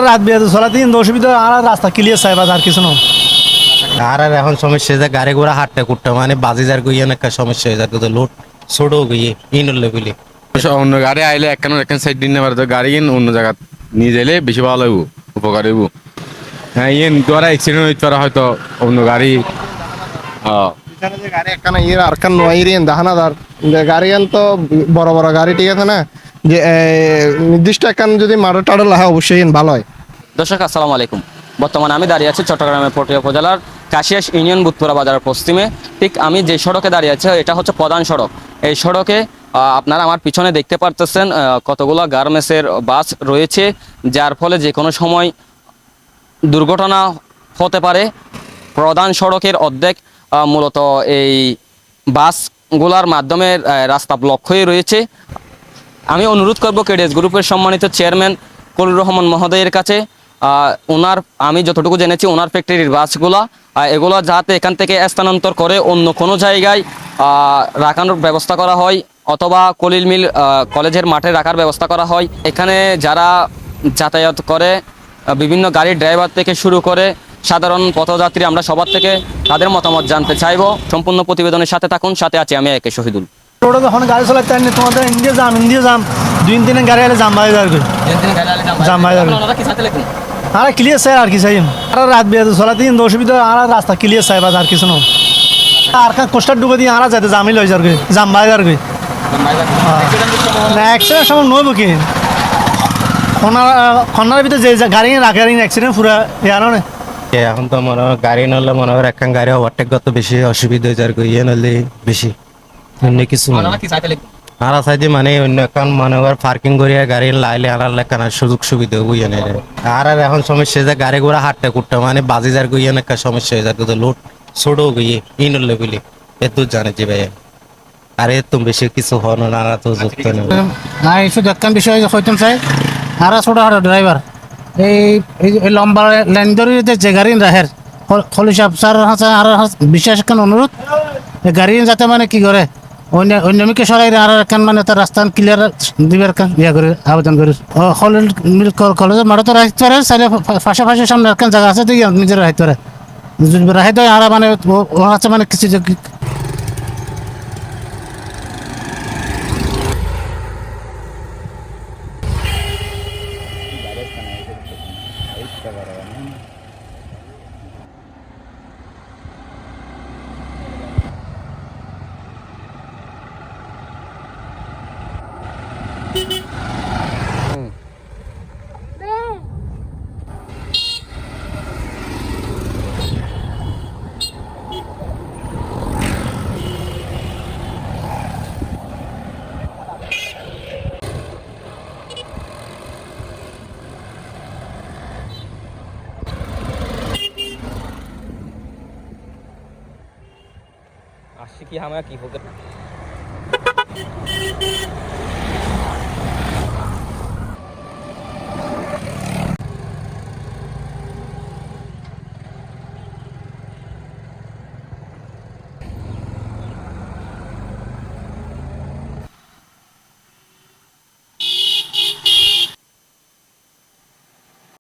রাত বিরাতে চলাতে কিন্তু অসুবিধা আর রাস্তা ক্লিয়ার চাই বাজার কিছু না। আর এখন সমস্যা হয়ে যায় গাড়ি ঘোড়া হাঁটতে কুটতে মানে বাজিদার গইয়ে একটা সমস্যা হয়ে যায় তো লোড ছোট গইয়ে ইনর লেভেলে অন্য গাড়ি আইলে একখান সাইড দিন নেবার তো গাড়ি কিন অন্য জায়গা নিয়ে যাইলে বেশি ভালো হইব, উপকার হইব। হ্যাঁ ইয়েন তোরা অ্যাক্সিডেন্ট হইতে পারে হয়তো অন্য গাড়ি। হ্যাঁ এখানে যে গাড়ি একখানা আর কান নয়রিয়েন দাহানাদার গাড়ি তো বড় বড় গাড়ি ঠিক আছে না, যে নির্দিষ্ট একখান যদি মারো টাড়ো লাহে অবশ্যই ভালো হয়। দর্শক আসসালামু আলাইকুম। বর্তমানে আমি দাঁড়িয়ে আছি চট্টগ্রামের পটিয়া উপজেলার কাশিয়াস ইউনিয়ন বুধপুরা বাজারের পশ্চিমে। ঠিক আমি যে সড়কে দাঁড়িয়ে আছি এটা হচ্ছে প্রধান সড়ক। এই সড়কে আপনারা আমার পিছনে দেখতে পারতেছেন কতগুলো গার্মেন্টসের বাস রয়েছে, যার ফলে যে কোনো সময় দুর্ঘটনা হতে পারে। প্রধান সড়কের অর্ধেক মূলত এই বাসগুলার মাধ্যমে রাস্তা ব্লক হয়ে রয়েছে। আমি অনুরোধ করব কেডিএস গ্রুপের সম্মানিত চেয়ারম্যান কলির রহমান মহোদয়ের কাছে, ওনার আমি যতটুকু জেনেছি ওনার ফ্যাক্টরির বাসগুলো এগুলো যাতে এখান থেকে স্থানান্তর করে অন্য কোনো জায়গায় রাখানোর ব্যবস্থা করা হয়, অথবা কলিল মিল কলেজের মাঠে রাখার ব্যবস্থা করা হয়। এখানে যারা যাতায়াত করে বিভিন্ন গাড়ির ড্রাইভার থেকে শুরু করে সাধারণ পথযাত্রী, আমরা সবার থেকে তাদের মতামত জানতে চাইব। সম্পূর্ণ প্রতিবেদনের সাথে থাকুন, সাথে আছি আমি একে শহীদুল। রোডে যখন গাড়ি চলাতে আনি তোমাদের ইন্ডিয়া যাম দুই দিনে গাড়ি আলে জাম বাই যাবে জাম বাই যাবে আর ক্লিয়ার চাই আর কি চাই আর রাত বিরাতে চলাতে কিন্তু অসুবিধা আর রাস্তা ক্লিয়ার চাই বাজার কিছু না। আর কান কোস্টার ডুবে দিয়ে আর যাতে জামি লই যাবে জাম বাই যাবে না অ্যাক্সিডেন্ট সময় নইব কি খন্নার ভিতরে যে গাড়ি রাখে অ্যাক্সিডেন্ট পুরা ইয়ানো না। এখন তো মনে হয় গাড়ি নলে মনে হয় একখান গাড়ি ওভারটেক করতে বেশি অসুবিধা হয়ে যায় ইয়ে নলে বেশি অন্য কিছু আর চাইতে মানে অন্য এখন মনে হয় পার্কিং করিয়া গাড়ি লাইলে আর লেখান সুযোগ সুবিধা গুইয়ে নেই। আর এখন সমস্যা হয়ে যায় গাড়ি ঘোড়া হাঁটতে কুটতে মানে বাজিদার গুইয়ে একটা সমস্যা হয়ে যায় তো লোড ছোট গইয়ে ইনর লেভেলে এত জানে যে ভাই আর এত বেশি কিছু হন না তো যুক্ত নেই না। শুধু একটা বিষয় হইতাম চাই আর ছোটখাটো ড্রাইভার এই লম্বা লাইন ধরে যে গাড়ি রাহের খলিশাব স্যার আর বিশেষ একটা অনুরোধ গাড়ি যাতে মানে কি করে অন্যমিকে সরাই আর একখান মানে তার রাস্তা ক্লিয়ার দিবার ইয়া করে আবেদন করি। খলিল মিল কলেজের মাঠে তো রাখতে পারে চাইলে পাশাপাশি সামনে একখান জায়গা আছে দেখি নিজের রাখতে পারে রাখতে আর মানে ও আছে মানে কিছু আসছি কি আমরা কি হোক